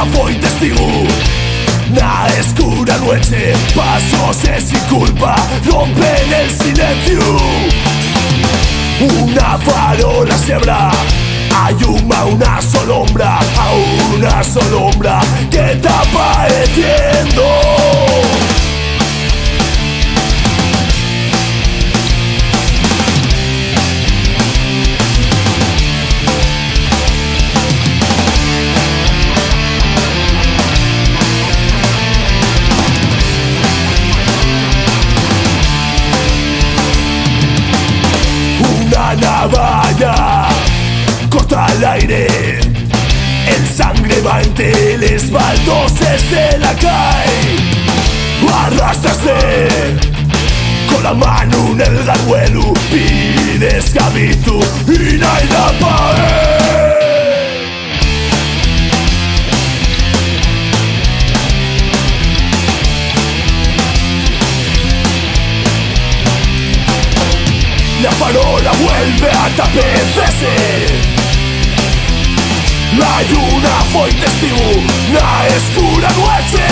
una foi testigo na escura noche. Pasos sin culpa rompen el silencio. Una farola se abra, hay una sola sombra, a una sola sombra que está apareciendo. Una navaja corta el aire, el sangre va entre los baldoses de la calle. Arrastrarse con la mano en el garguelo, pides cabito y no hay la pared. La farola vuelve a tapecerse. Hay una foi testigo na escura noche.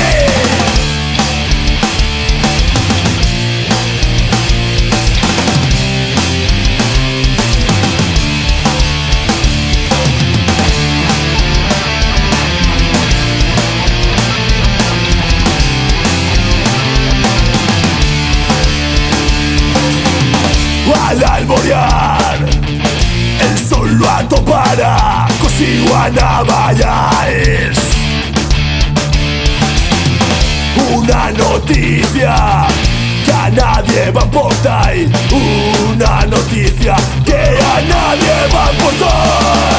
Al alborear, el sol lo atopará consigo a Navajas. Una noticia que a nadie va a importar. Una noticia que a nadie va a importar.